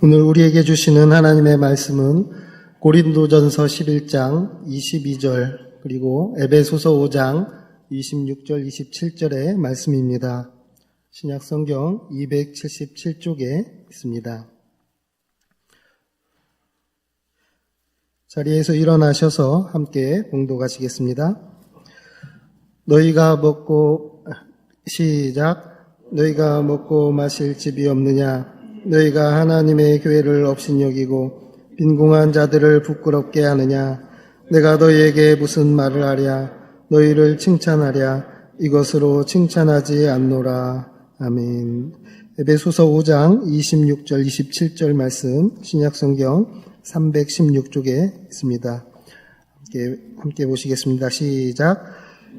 오늘 우리에게 주시는 하나님의 말씀은 고린도전서 11장 22절 그리고 에베소서 5장 26절 27절의 말씀입니다. 신약성경 277쪽에 있습니다. 자리에서 일어나셔서 함께 봉독하시겠습니다. 너희가 먹고 마실 집이 없느냐? 너희가 하나님의 교회를 업신여기고 빈궁한 자들을 부끄럽게 하느냐? 내가 너희에게 무슨 말을 하랴? 너희를 칭찬하랴? 이것으로 칭찬하지 않노라. 아멘. 에베소서 5장 26절 27절 말씀 신약성경 316쪽에 있습니다. 함께 보시겠습니다. 시작.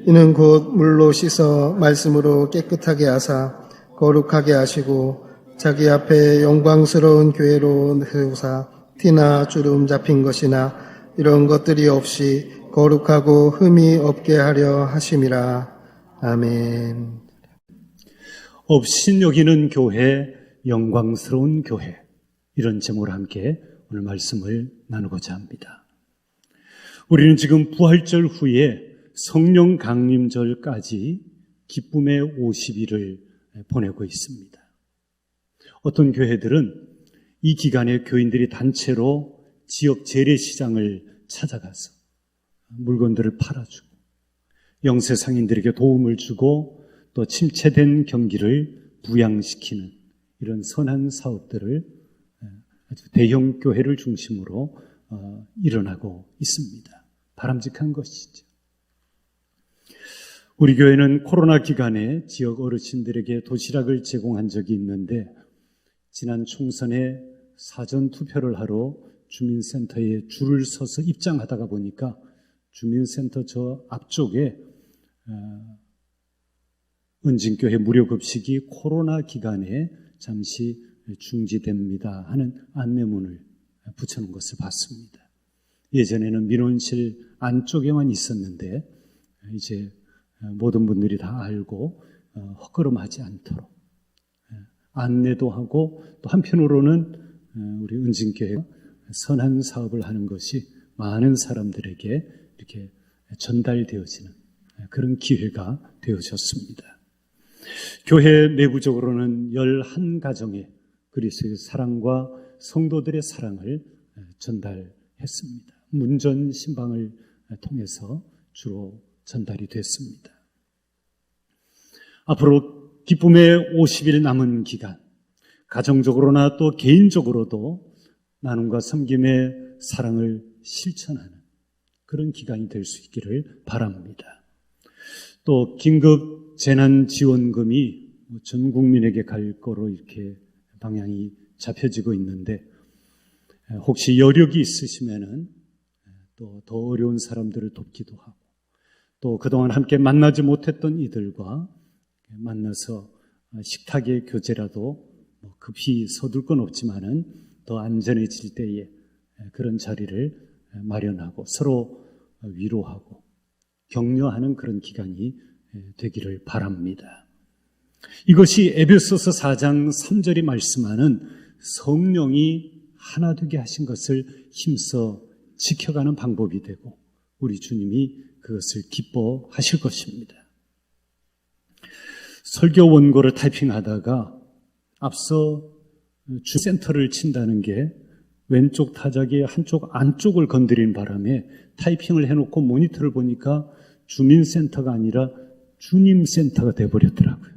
이는 곧 물로 씻어 말씀으로 깨끗하게 하사 거룩하게 하시고 자기 앞에 영광스러운 교회로 세우사 티나 주름 잡힌 것이나 이런 것들이 없이 거룩하고 흠이 없게 하려 하심이라. 아멘. 업신여기는 교회, 영광스러운 교회, 이런 제목으로 함께 오늘 말씀을 나누고자 합니다. 우리는 지금 부활절 후에 성령 강림절까지 기쁨의 50일을 보내고 있습니다. 어떤 교회들은 이 기간에 교인들이 단체로 지역 재래시장을 찾아가서 물건들을 팔아주고 영세상인들에게 도움을 주고 또 침체된 경기를 부양시키는 이런 선한 사업들을 아주 대형 교회를 중심으로 일어나고 있습니다. 바람직한 것이죠. 우리 교회는 코로나 기간에 지역 어르신들에게 도시락을 제공한 적이 있는데 지난 총선에 사전 투표를 하러 주민센터에 줄을 서서 입장하다가 보니까 주민센터 저 앞쪽에 은진교회 무료급식이 코로나 기간에 잠시 중지됩니다 하는 안내문을 붙여놓은 것을 봤습니다. 예전에는 민원실 안쪽에만 있었는데 이제 모든 분들이 다 알고 헛걸음하지 않도록 안내도 하고 또 한편으로는 우리 은진교회가 선한 사업을 하는 것이 많은 사람들에게 이렇게 전달되어지는 그런 기회가 되어졌습니다. 교회 내부적으로는 11가정에 그리스도의 사랑과 성도들의 사랑을 전달했습니다. 문전 신방을 통해서 주로 전달이 됐습니다. 앞으로 기쁨의 50일 남은 기간, 가정적으로나 또 개인적으로도 나눔과 섬김의 사랑을 실천하는 그런 기간이 될 수 있기를 바랍니다. 또 긴급 재난지원금이 전 국민에게 갈 거로 이렇게 방향이 잡혀지고 있는데 혹시 여력이 있으시면은 또 더 어려운 사람들을 돕기도 하고 또 그동안 함께 만나지 못했던 이들과 만나서 식탁의 교제라도 급히 서둘 건 없지만은 더 안전해질 때에 그런 자리를 마련하고 서로 위로하고 격려하는 그런 기간이 되기를 바랍니다. 이것이 에베소서 4장 3절이 말씀하는 성령이 하나 되게 하신 것을 힘써 지켜가는 방법이 되고 우리 주님이 그것을 기뻐하실 것입니다. 설교 원고를 타이핑하다가 앞서 주센터를 친다는 게 왼쪽 타자기의 한쪽 안쪽을 건드린 바람에 타이핑을 해놓고 모니터를 보니까 주민센터가 아니라 주님센터가 돼버렸더라고요.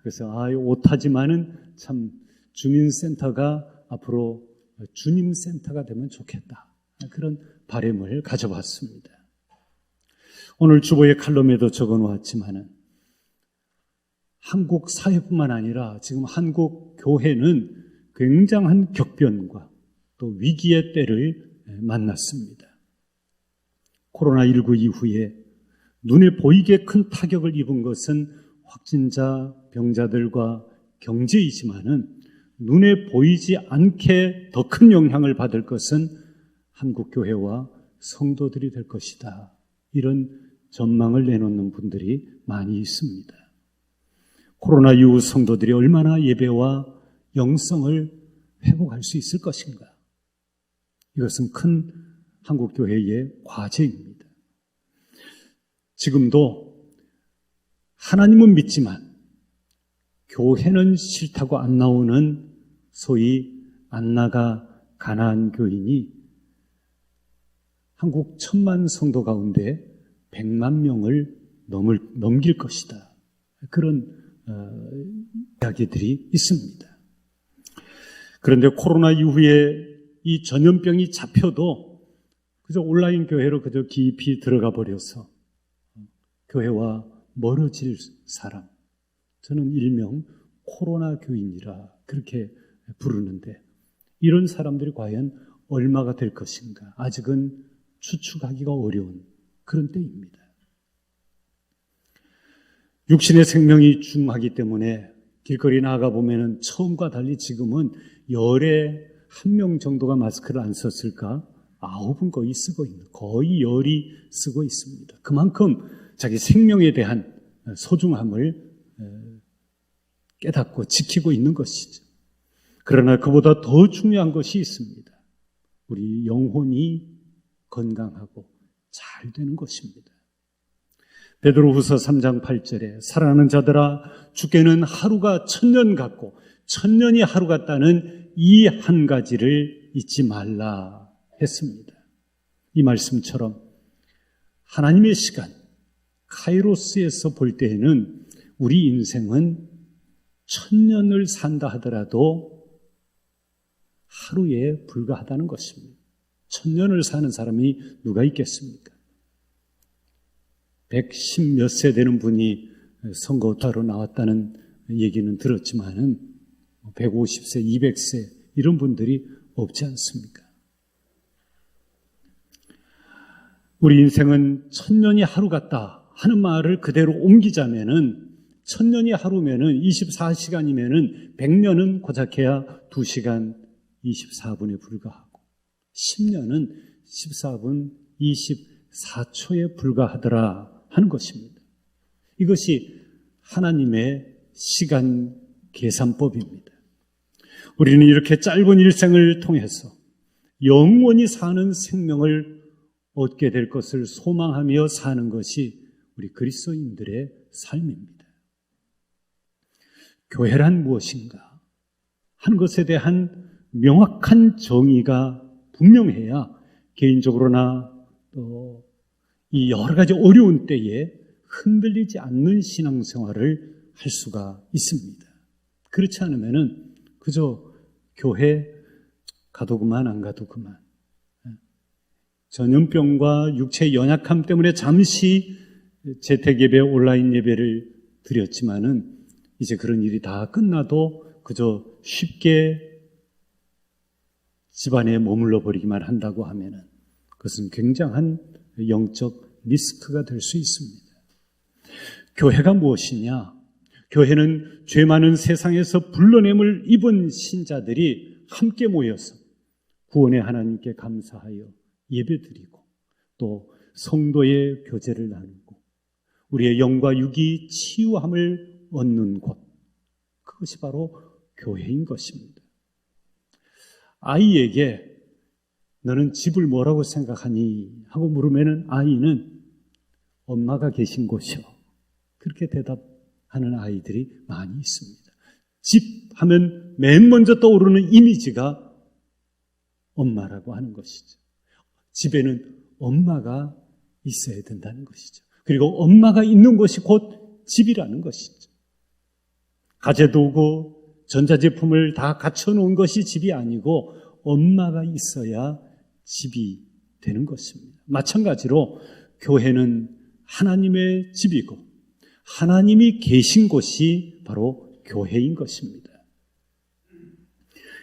그래서 오타지만은 참 주민센터가 앞으로 주님센터가 되면 좋겠다. 그런 바람을 가져봤습니다. 오늘 주보의 칼럼에도 적어놓았지만은 한국 사회뿐만 아니라 지금 한국 교회는 굉장한 격변과 또 위기의 때를 만났습니다. 코로나19 이후에 눈에 보이게 큰 타격을 입은 것은 확진자, 병자들과 경제이지만은 눈에 보이지 않게 더 큰 영향을 받을 것은 한국 교회와 성도들이 될 것이다. 이런 전망을 내놓는 분들이 많이 있습니다. 코로나 이후 성도들이 얼마나 예배와 영성을 회복할 수 있을 것인가? 이것은 큰 한국교회의 과제입니다. 지금도 하나님은 믿지만 교회는 싫다고 안 나오는 소위 안나가 가나안 교인이 한국 1000만 성도 가운데 100만 명을 넘길 것이다. 그런 이야기들이 있습니다. 그런데 코로나 이후에 이 전염병이 잡혀도 그저 온라인 교회로 그저 깊이 들어가 버려서 교회와 멀어질 사람, 저는 일명 코로나 교인이라 그렇게 부르는데, 이런 사람들이 과연 얼마가 될 것인가 아직은 추측하기가 어려운 그런 때입니다. 육신의 생명이 중하기 때문에 길거리 나가 보면은 처음과 달리 지금은 열에 1명 정도가 마스크를 안 썼을까? 9은 거의 쓰고 있는, 거의 열이 쓰고 있습니다. 그만큼 자기 생명에 대한 소중함을 깨닫고 지키고 있는 것이죠. 그러나 그보다 더 중요한 것이 있습니다. 우리 영혼이 건강하고 잘 되는 것입니다. 베드로후서 3장 8절에 사랑하는 자들아 주께는 하루가 1000년 같고 1000년이 하루 같다는 이 한 가지를 잊지 말라 했습니다. 이 말씀처럼 하나님의 시간 카이로스에서 볼 때에는 우리 인생은 1000년을 산다 하더라도 하루에 불과하다는 것입니다. 1000년을 사는 사람이 누가 있겠습니까? 110 몇 세 되는 분이 선거타로 나왔다는 얘기는 들었지만은 150세, 200세 이런 분들이 없지 않습니까? 우리 인생은 1000년이 하루 같다 하는 말을 그대로 옮기자면은 1000년이 하루면은 24시간이면은 100년은 고작해야 2시간 24분에 불과하고 10년은 14분 24초에 불과하더라 하는 것입니다. 이것이 하나님의 시간 계산법입니다. 우리는 이렇게 짧은 일생을 통해서 영원히 사는 생명을 얻게 될 것을 소망하며 사는 것이 우리 그리스도인들의 삶입니다. 교회란 무엇인가 하는 것에 대한 명확한 정의가 분명해야 개인적으로나 또 이 여러 가지 어려운 때에 흔들리지 않는 신앙생활을 할 수가 있습니다. 그렇지 않으면은 그저 교회 가도 그만 안 가도 그만, 전염병과 육체의 연약함 때문에 잠시 재택예배, 온라인 예배를 드렸지만은 이제 그런 일이 다 끝나도 그저 쉽게 집안에 머물러 버리기만 한다고 하면은 그것은 굉장한 영적 리스크가 될 수 있습니다. 교회가 무엇이냐? 교회는 죄 많은 세상에서 불러냄을 입은 신자들이 함께 모여서 구원의 하나님께 감사하여 예배드리고 또 성도의 교제를 나누고 우리의 영과 육이 치유함을 얻는 곳, 그것이 바로 교회인 것입니다. 아이에게 너는 집을 뭐라고 생각하니? 하고 물으면 아이는 엄마가 계신 곳이요, 그렇게 대답하는 아이들이 많이 있습니다. 집 하면 맨 먼저 떠오르는 이미지가 엄마라고 하는 것이죠. 집에는 엄마가 있어야 된다는 것이죠. 그리고 엄마가 있는 곳이 곧 집이라는 것이죠. 가재도구, 전자제품을 다 갖춰놓은 것이 집이 아니고 엄마가 있어야 집이 되는 것입니다. 마찬가지로 교회는 하나님의 집이고 하나님이 계신 곳이 바로 교회인 것입니다.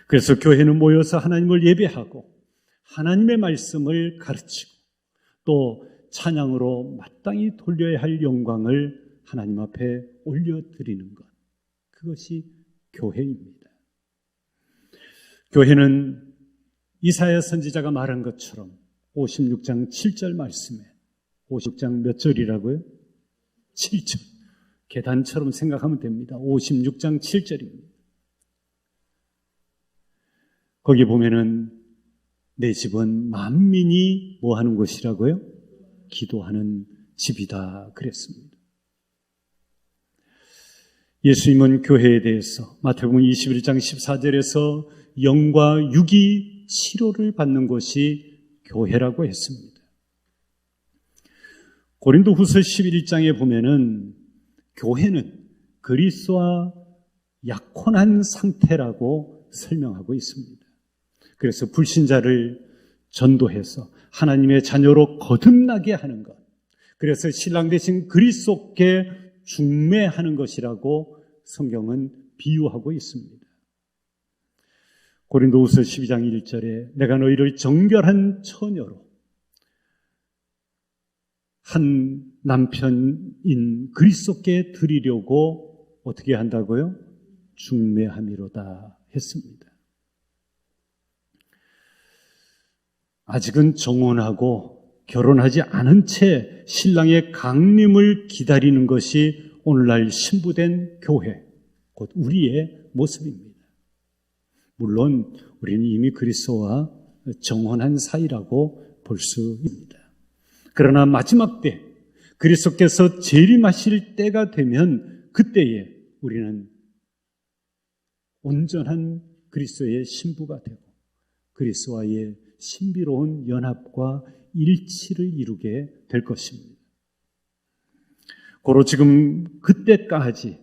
그래서 교회는 모여서 하나님을 예배하고 하나님의 말씀을 가르치고 또 찬양으로 마땅히 돌려야 할 영광을 하나님 앞에 올려드리는 것, 그것이 교회입니다. 교회는 이사야 선지자가 말한 것처럼 56장 7절 말씀에, 56장 몇 절이라고요? 7절. 계단처럼 생각하면 됩니다. 56장 7절입니다. 거기 보면은 내 집은 만민이 뭐 하는 곳이라고요? 기도하는 집이다 그랬습니다. 예수님은 교회에 대해서 마태복음 21장 14절에서 영과 육이 치료를 받는 곳이 교회라고 했습니다. 고린도후서 11장에 보면은 교회는 그리스도와 약혼한 상태라고 설명하고 있습니다. 그래서 불신자를 전도해서 하나님의 자녀로 거듭나게 하는 것, 그래서 신랑 대신 그리스도께 중매하는 것이라고 성경은 비유하고 있습니다. 고린도후서 12장 1절에 내가 너희를 정결한 처녀로 한 남편인 그리스도께 드리려고 어떻게 한다고요? 중매함이로다 했습니다. 아직은 정혼하고 결혼하지 않은 채 신랑의 강림을 기다리는 것이 오늘날 신부된 교회, 곧 우리의 모습입니다. 물론 우리는 이미 그리스도와 정혼한 사이라고 볼 수 있습니다. 그러나 마지막 때 그리스도께서 재림하실 때가 되면 그때에 우리는 온전한 그리스도의 신부가 되고 그리스도와의 신비로운 연합과 일치를 이루게 될 것입니다. 고로 지금 그때까지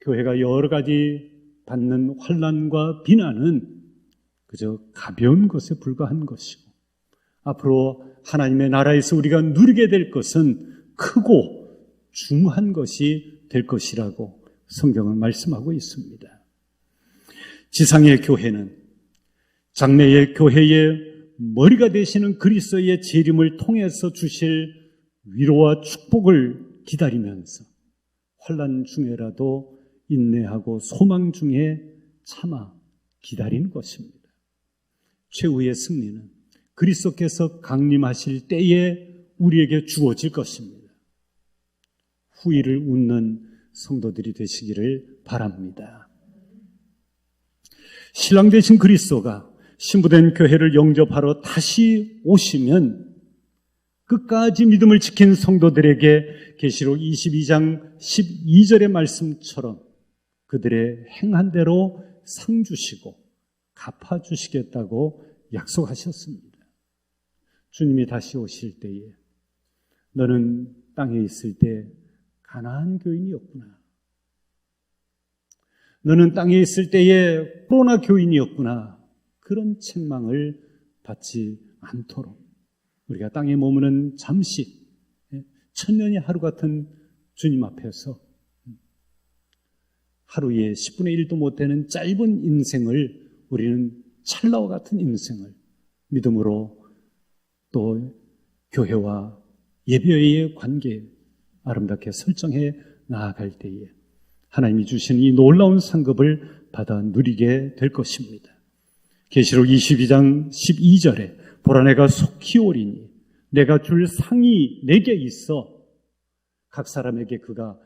교회가 여러 가지 받는 환난과 비난은 그저 가벼운 것에 불과한 것이고 앞으로 하나님의 나라에서 우리가 누리게 될 것은 크고 중한 것이 될 것이라고 성경은 말씀하고 있습니다. 지상의 교회는 장래의 교회의 머리가 되시는 그리스도의 재림을 통해서 주실 위로와 축복을 기다리면서 환난 중에라도 인내하고 소망 중에 참아 기다리는 것입니다. 최후의 승리는 그리스도께서 강림하실 때에 우리에게 주어질 것입니다. 후일을 웃는 성도들이 되시기를 바랍니다. 신랑 되신 그리스도가 신부된 교회를 영접하러 다시 오시면 끝까지 믿음을 지킨 성도들에게 계시록 22장 12절의 말씀처럼 그들의 행한 대로 상 주시고 갚아 주시겠다고 약속하셨습니다. 주님이 다시 오실 때에 너는 땅에 있을 때 가나안 교인이었구나. 너는 땅에 있을 때에 코로나 교인이었구나. 그런 책망을 받지 않도록 우리가 땅에 머무는 잠시 천년의 하루 같은 주님 앞에서 하루에 10분의 1도 못 되는 짧은 인생을 우리는 찰나와 같은 인생을 믿음으로 또 교회와 예배의 관계 아름답게 설정해 나아갈 때에 하나님이 주신 이 놀라운 상급을 받아 누리게 될 것입니다. 계시록 22장 12절에 보라 내가 속히 오리니 내가 줄 상이 내게 있어 각 사람에게 그가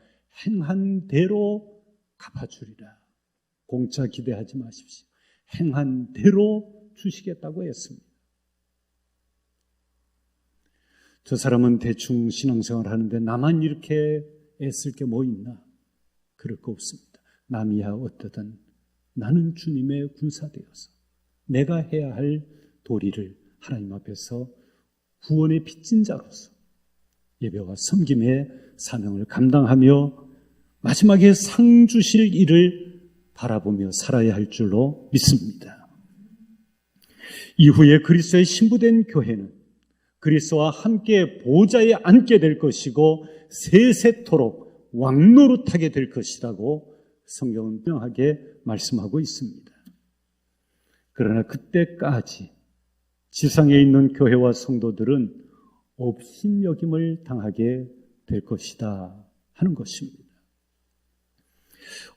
행한 대로 갚아주리라. 공짜 기대하지 마십시오. 행한 대로 주시겠다고 했습니다. 저 사람은 대충 신앙생활 하는데 나만 이렇게 애쓸 게 뭐 있나? 그럴 거 없습니다. 남이야 어떠든 나는 주님의 군사되어서 내가 해야 할 도리를 하나님 앞에서 구원의 빚진 자로서 예배와 섬김의 사명을 감당하며 마지막에 상 주실 일을 바라보며 살아야 할 줄로 믿습니다. 이후에 그리스도의 신부된 교회는 그리스도와 함께 보좌에 앉게 될 것이고 세세토록 왕노릇하게 될 것이라고 성경은 분명하게 말씀하고 있습니다. 그러나 그때까지 지상에 있는 교회와 성도들은 업신여김을 당하게 될 것이다 하는 것입니다.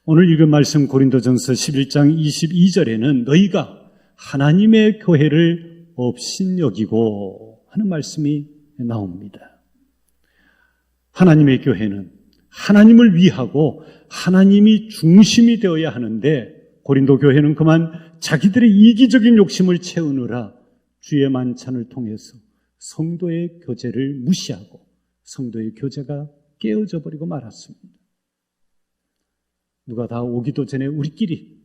오늘 읽은 말씀 고린도전서 11장 22절에는 너희가 하나님의 교회를 업신여기고 하는 말씀이 나옵니다. 하나님의 교회는 하나님을 위하고 하나님이 중심이 되어야 하는데 고린도 교회는 그만 자기들의 이기적인 욕심을 채우느라 주의 만찬을 통해서 성도의 교제를 무시하고 성도의 교제가 깨어져 버리고 말았습니다. 누가 다 오기도 전에 우리끼리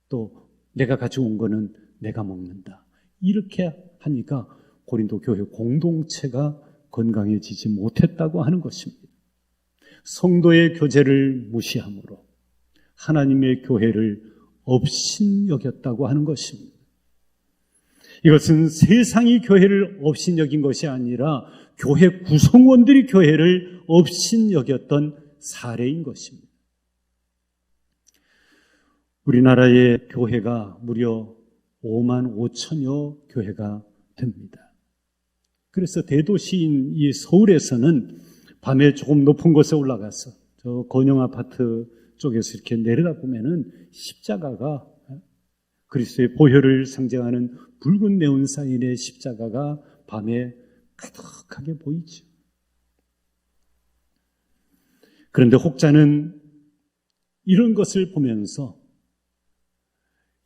또 내가 가져온 거는 내가 먹는다. 이렇게 하니까 고린도 교회 공동체가 건강해지지 못했다고 하는 것입니다. 성도의 교제를 무시함으로 하나님의 교회를 업신여겼다고 하는 것입니다. 이것은 세상이 교회를 업신여긴 것이 아니라 교회 구성원들이 교회를 업신여겼던 사례인 것입니다. 우리나라의 교회가 무려 5만 5천여 교회가 됩니다. 그래서 대도시인 이 서울에서는 밤에 조금 높은 곳에 올라가서 저 건영 아파트 쪽에서 이렇게 내려다보면은 십자가가 그리스도의 보혈을 상징하는 붉은 네온사인의 십자가가 밤에 가득하게 보이죠. 그런데 혹자는 이런 것을 보면서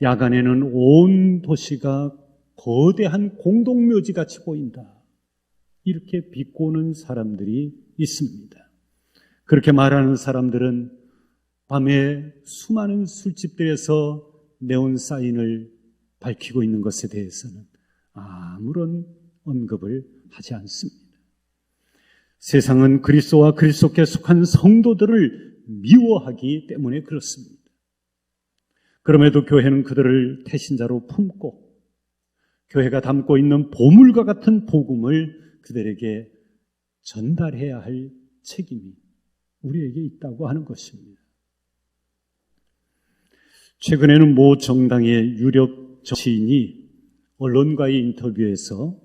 야간에는 온 도시가 거대한 공동묘지 같이 보인다. 이렇게 비꼬는 사람들이 있습니다. 그렇게 말하는 사람들은 밤에 수많은 술집들에서 네온사인을 밝히고 있는 것에 대해서는 아무런 언급을 하지 않습니다. 세상은 그리스도와 그리스도께 속한 성도들을 미워하기 때문에 그렇습니다. 그럼에도 교회는 그들을 태신자로 품고 교회가 담고 있는 보물과 같은 복음을 그들에게 전달해야 할 책임이 우리에게 있다고 하는 것입니다. 최근에는 모 정당의 유력 정치인이 언론과의 인터뷰에서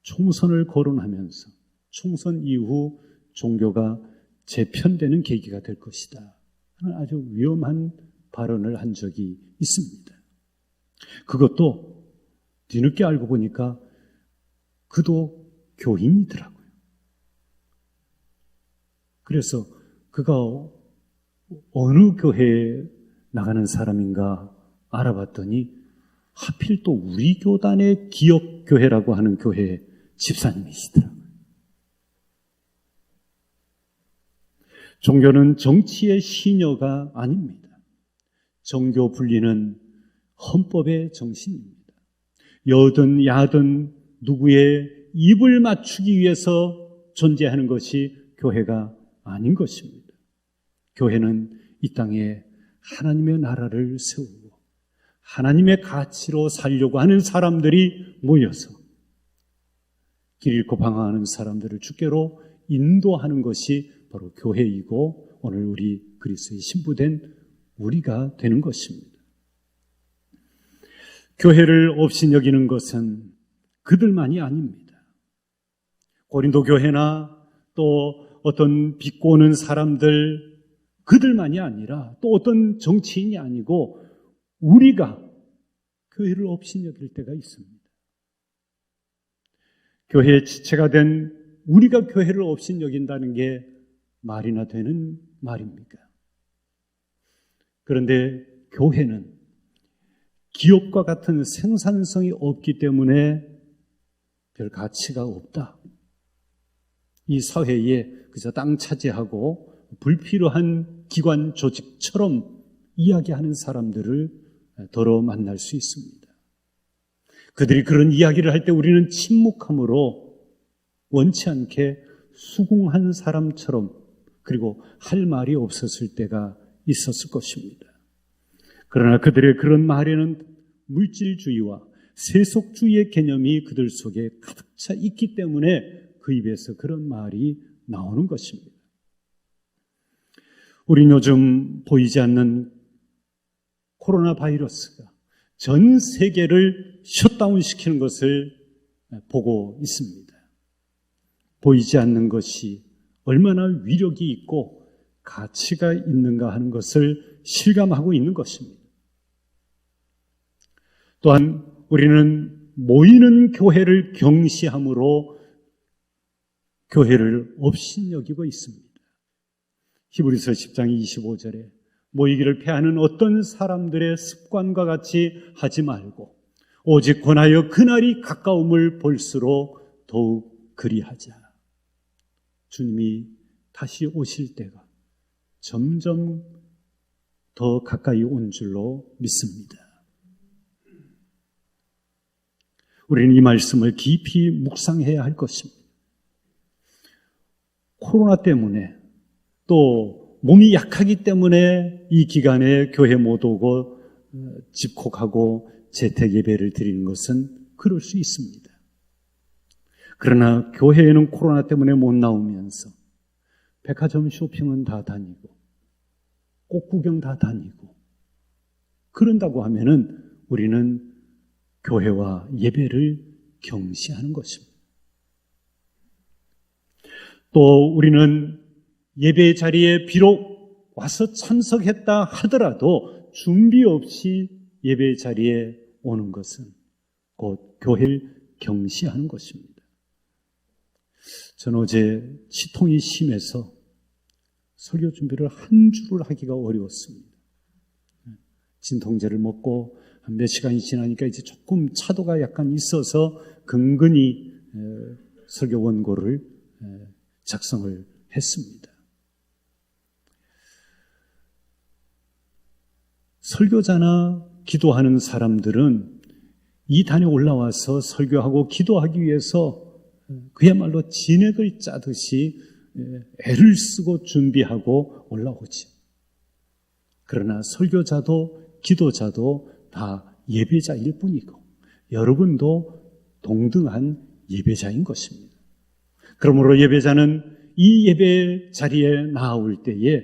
총선을 거론하면서 총선 이후 종교가 재편되는 계기가 될 것이다 하는 아주 위험한 발언을 한 적이 있습니다. 그것도 뒤늦게 알고 보니까 그도 교인이더라고요. 그래서 그가 어느 교회에 나가는 사람인가 알아봤더니 하필 또 우리 교단의 기업교회라고 하는 교회의 집사님이시더라고요. 종교는 정치의 시녀가 아닙니다. 정교 분리는 헌법의 정신입니다. 여든 야든 누구의 입을 맞추기 위해서 존재하는 것이 교회가 아닌 것입니다. 교회는 이 땅에 하나님의 나라를 세우고 하나님의 가치로 살려고 하는 사람들이 모여서 길 잃고 방황하는 사람들을 주께로 인도하는 것이 바로 교회이고 오늘 우리 그리스도의 신부된 우리가 되는 것입니다. 교회를 업신여기는 것은 그들만이 아닙니다. 고린도 교회나 또 어떤 비꼬는 사람들 그들만이 아니라 또 어떤 정치인이 아니고 우리가 교회를 업신여길 때가 있습니다. 교회의 지체가 된 우리가 교회를 업신여긴다는 게 말이나 되는 말입니까? 그런데 교회는 기업과 같은 생산성이 없기 때문에 별 가치가 없다. 이 사회에 그저 땅 차지하고 불필요한 기관 조직처럼 이야기하는 사람들을 더러 만날 수 있습니다. 그들이 그런 이야기를 할 때 우리는 침묵함으로 원치 않게 수긍한 사람처럼 그리고 할 말이 없었을 때가 있었을 것입니다. 그러나 그들의 그런 말에는 물질주의와 세속주의의 개념이 그들 속에 가득 차 있기 때문에 그 입에서 그런 말이 나오는 것입니다. 우린 요즘 보이지 않는 코로나 바이러스가 전 세계를 셧다운시키는 것을 보고 있습니다. 보이지 않는 것이 얼마나 위력이 있고 가치가 있는가 하는 것을 실감하고 있는 것입니다. 또한 우리는 모이는 교회를 경시함으로 교회를 업신여기고 있습니다. 히브리서 10장 25절에 모이기를 패하는 어떤 사람들의 습관과 같이 하지 말고 오직 권하여 그날이 가까움을 볼수록 더욱 그리하자. 주님이 다시 오실 때가 점점 더 가까이 온 줄로 믿습니다. 우리는 이 말씀을 깊이 묵상해야 할 것입니다. 코로나 때문에 또 몸이 약하기 때문에 이 기간에 교회 못 오고 집콕하고 재택 예배를 드리는 것은 그럴 수 있습니다. 그러나 교회에는 코로나 때문에 못 나오면서 백화점 쇼핑은 다 다니고 꽃 구경 다 다니고 그런다고 하면은 우리는 교회와 예배를 경시하는 것입니다. 또 우리는 예배 자리에 비록 와서 참석했다 하더라도 준비 없이 예배 자리에 오는 것은 곧 교회를 경시하는 것입니다. 저는 어제 치통이 심해서 설교 준비를 한 주를 하기가 어려웠습니다. 진통제를 먹고 한 몇 시간이 지나니까 이제 조금 차도가 약간 있어서 근근히 설교 원고를 작성을 했습니다. 설교자나 기도하는 사람들은 이 단에 올라와서 설교하고 기도하기 위해서 그야말로 진액을 짜듯이 애를 쓰고 준비하고 올라오지. 그러나 설교자도 기도자도 다 예배자일 뿐이고 여러분도 동등한 예배자인 것입니다. 그러므로 예배자는 이 예배 자리에 나올 때에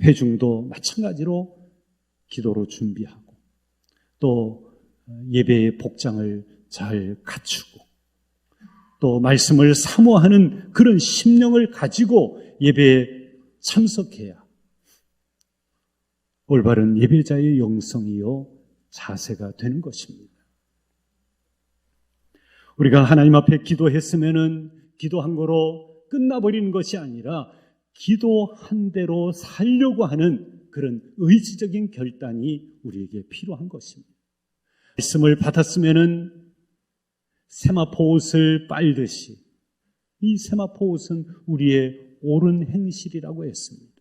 회중도 마찬가지로 기도로 준비하고 또 예배의 복장을 잘 갖추고 또 말씀을 사모하는 그런 심령을 가지고 예배에 참석해야 올바른 예배자의 영성이요 자세가 되는 것입니다. 우리가 하나님 앞에 기도했으면은 기도한 거로 끝나버리는 것이 아니라 기도한 대로 살려고 하는 그런 의지적인 결단이 우리에게 필요한 것입니다. 말씀을 받았으면은 세마포 옷을 빨듯이 이 세마포 옷은 우리의 옳은 행실이라고 했습니다.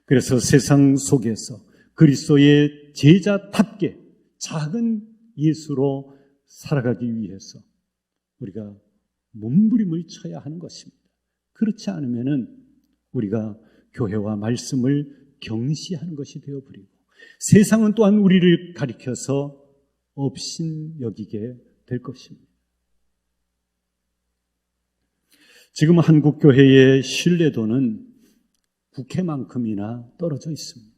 그래서 세상 속에서 그리스도의 제자답게 작은 예수로 살아가기 위해서 우리가 몸부림을 쳐야 하는 것입니다. 그렇지 않으면은 우리가 교회와 말씀을 경시하는 것이 되어버리고 세상은 또한 우리를 가리켜서 업신여기게 될 것입니다. 지금 한국 교회의 신뢰도는 국회만큼이나 떨어져 있습니다.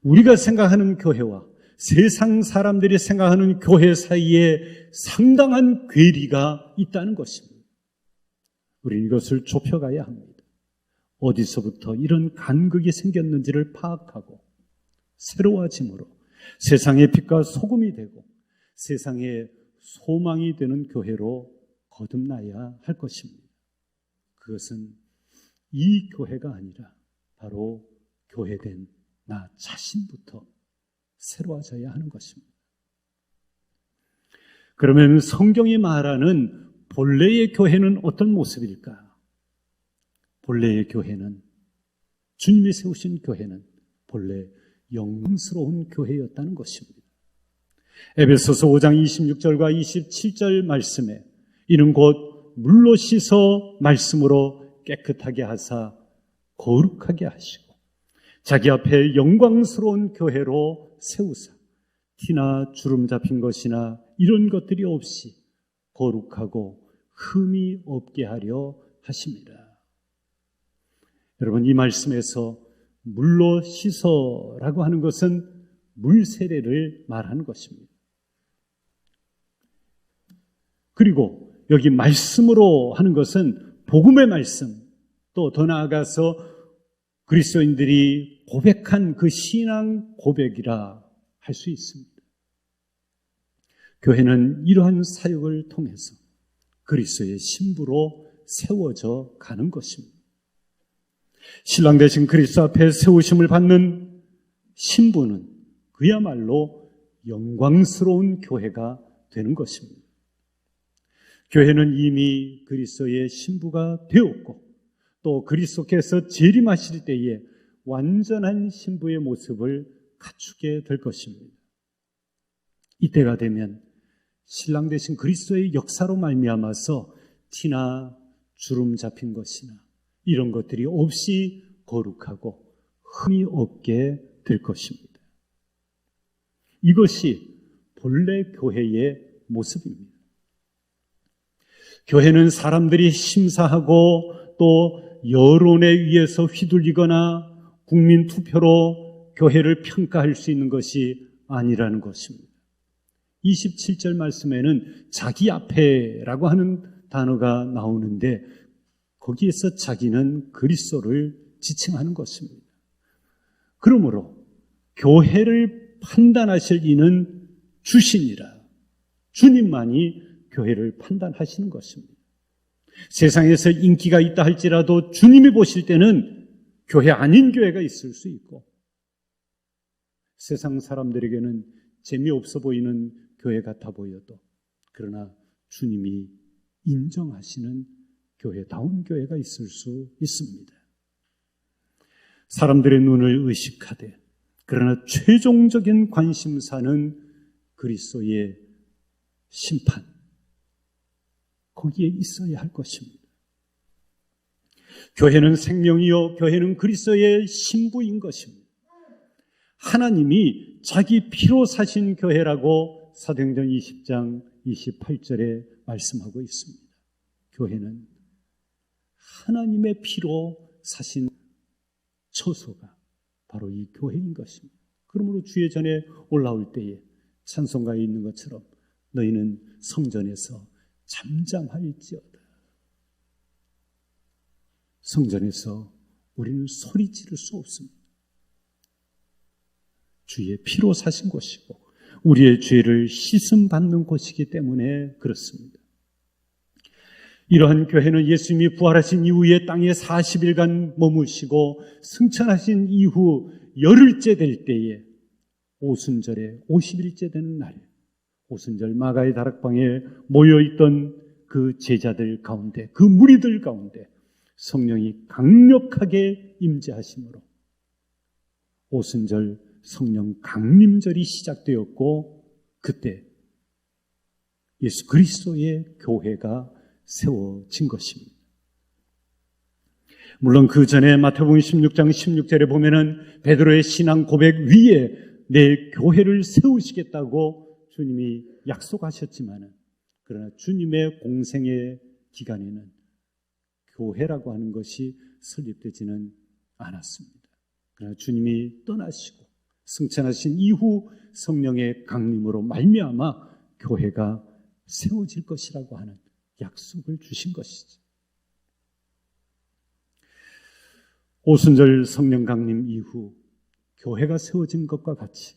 우리가 생각하는 교회와 세상 사람들이 생각하는 교회 사이에 상당한 괴리가 있다는 것입니다. 우리는 이것을 좁혀가야 합니다. 어디서부터 이런 간극이 생겼는지를 파악하고 새로워짐으로 세상의 빛과 소금이 되고 세상의 소망이 되는 교회로 거듭나야 할 것입니다. 그것은 이 교회가 아니라 바로 교회된 나 자신부터 새로워져야 하는 것입니다. 그러면 성경이 말하는 본래의 교회는 어떤 모습일까? 본래의 교회는, 주님이 세우신 교회는 본래 영광스러운 교회였다는 것입니다. 에베소서 5장 26절과 27절 말씀에 이는 곧 물로 씻어 말씀으로 깨끗하게 하사 거룩하게 하시고 자기 앞에 영광스러운 교회로 세우사 티나 주름 잡힌 것이나 이런 것들이 없이 거룩하고 흠이 없게 하려 하십니다. 여러분, 이 말씀에서 물로 씻어라고 하는 것은 물 세례를 말하는 것입니다. 그리고 여기 말씀으로 하는 것은 복음의 말씀, 또 더 나아가서 그리스도인들이 고백한 그 신앙 고백이라 할 수 있습니다. 교회는 이러한 사역을 통해서 그리스도의 신부로 세워져 가는 것입니다. 신랑 되신 그리스도 앞에 세우심을 받는 신부는 그야말로 영광스러운 교회가 되는 것입니다. 교회는 이미 그리스도의 신부가 되었고 또 그리스도께서 재림하실 때에 완전한 신부의 모습을 갖추게 될 것입니다. 이때가 되면 신랑 되신 그리스도의 역사로 말미암아서 티나 주름 잡힌 것이나 이런 것들이 없이 거룩하고 흠이 없게 될 것입니다. 이것이 본래 교회의 모습입니다. 교회는 사람들이 심사하고 또 여론에 의해서 휘둘리거나 국민 투표로 교회를 평가할 수 있는 것이 아니라는 것입니다. 27절 말씀에는 자기 앞에라고 하는 단어가 나오는데 거기에서 자기는 그리스도를 지칭하는 것입니다. 그러므로 교회를 판단하실 이는 주시니라. 주님만이 교회를 판단하시는 것입니다. 세상에서 인기가 있다 할지라도 주님이 보실 때는 교회 아닌 교회가 있을 수 있고 세상 사람들에게는 재미없어 보이는 교회 같아 보여도 그러나 주님이 인정하시는 교회다운 교회가 있을 수 있습니다. 사람들의 눈을 의식하되 그러나 최종적인 관심사는 그리스도의 심판, 거기에 있어야 할 것입니다. 교회는 생명이요 교회는 그리스도의 신부인 것입니다. 하나님이 자기 피로 사신 교회라고 사도행전 20장 28절에 말씀하고 있습니다. 교회는 하나님의 피로 사신 처소가 바로 이 교회인 것입니다. 그러므로 주의 전에 올라올 때에 찬송가에 있는 것처럼 너희는 성전에서 잠잠할지어다. 성전에서 우리는 소리 지를 수 없습니다. 주의 피로 사신 곳이고 우리의 죄를 씻음 받는 곳이기 때문에 그렇습니다. 이러한 교회는 예수님이 부활하신 이후에 땅에 40일간 머무시고 승천하신 이후 열흘째 될 때에 오순절에 50일째 되는 날에 오순절 마가의 다락방에 모여있던 그 제자들 가운데 그 무리들 가운데 성령이 강력하게 임재하심으로 오순절 성령 강림절이 시작되었고 그때 예수 그리스도의 교회가 세워진 것입니다. 물론 그 전에 마태복음 16장 16절에 보면은 베드로의 신앙 고백 위에 내 교회를 세우시겠다고 주님이 약속하셨지만은 그러나 주님의 공생의 기간에는 교회라고 하는 것이 설립되지는 않았습니다. 그러나 주님이 떠나시고 승천하신 이후 성령의 강림으로 말미암아 교회가 세워질 것이라고 하는 약속을 주신 것이죠. 오순절 성령 강림 이후 교회가 세워진 것과 같이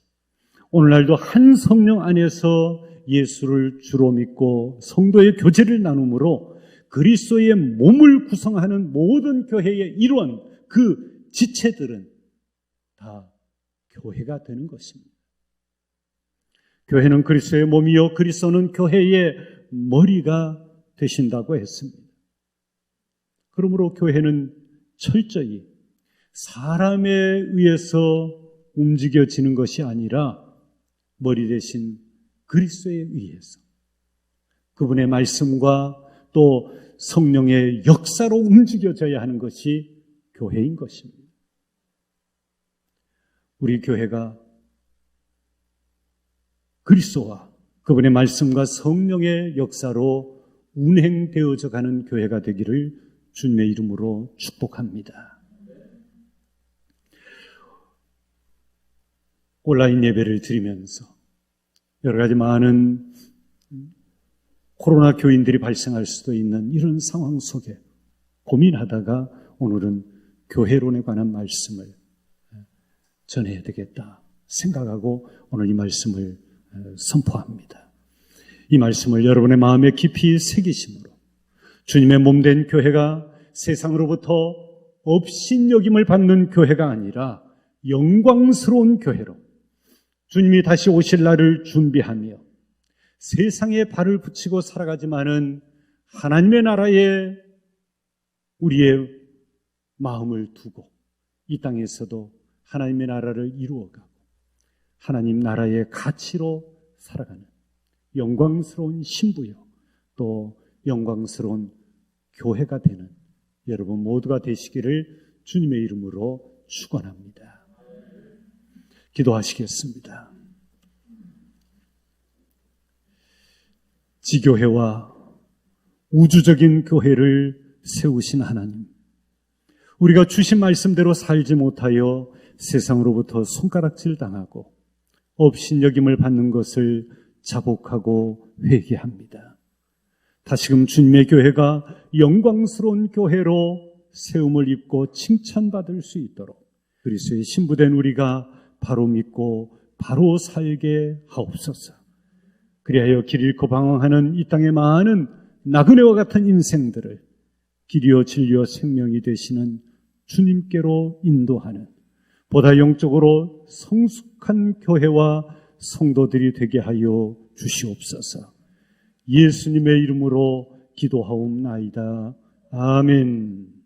오늘날도 한 성령 안에서 예수를 주로 믿고 성도의 교제를 나눔으로 그리스도의 몸을 구성하는 모든 교회의 일원, 그 지체들은 다 교회가 되는 것입니다. 교회는 그리스도의 몸이요 그리스도는 교회의 머리가 되신다고 했습니다. 그러므로 교회는 철저히 사람에 의해서 움직여지는 것이 아니라 머리 대신 그리스도에 의해서 그분의 말씀과 또 성령의 역사로 움직여져야 하는 것이 교회인 것입니다. 우리 교회가 그리스도와 그분의 말씀과 성령의 역사로 운행되어져 가는 교회가 되기를 주님의 이름으로 축복합니다. 온라인 예배를 드리면서 여러 가지 많은 코로나 교인들이 발생할 수도 있는 이런 상황 속에 고민하다가 오늘은 교회론에 관한 말씀을 전해야 되겠다 생각하고 오늘 이 말씀을 선포합니다. 이 말씀을 여러분의 마음에 깊이 새기심으로 주님의 몸된 교회가 세상으로부터 업신여김을 받는 교회가 아니라 영광스러운 교회로 주님이 다시 오실 날을 준비하며 세상에 발을 붙이고 살아가지만은 하나님의 나라에 우리의 마음을 두고 이 땅에서도 하나님의 나라를 이루어가고 하나님 나라의 가치로 살아가는 영광스러운 신부요 또 영광스러운 교회가 되는 여러분 모두가 되시기를 주님의 이름으로 축원합니다. 기도하시겠습니다. 지교회와 우주적인 교회를 세우신 하나님, 우리가 주신 말씀대로 살지 못하여 세상으로부터 손가락질 당하고 업신여김을 받는 것을 자복하고 회개합니다. 다시금 주님의 교회가 영광스러운 교회로 세움을 입고 칭찬받을 수 있도록 그리스도의 신부된 우리가 바로 믿고 바로 살게 하옵소서. 그리하여 길 잃고 방황하는 이 땅의 많은 나그네와 같은 인생들을 길이요 진리요 생명이 되시는 주님께로 인도하는 보다 영적으로 성숙한 교회와 성도들이 되게 하여 주시옵소서. 예수님의 이름으로 기도하옵나이다. 아멘.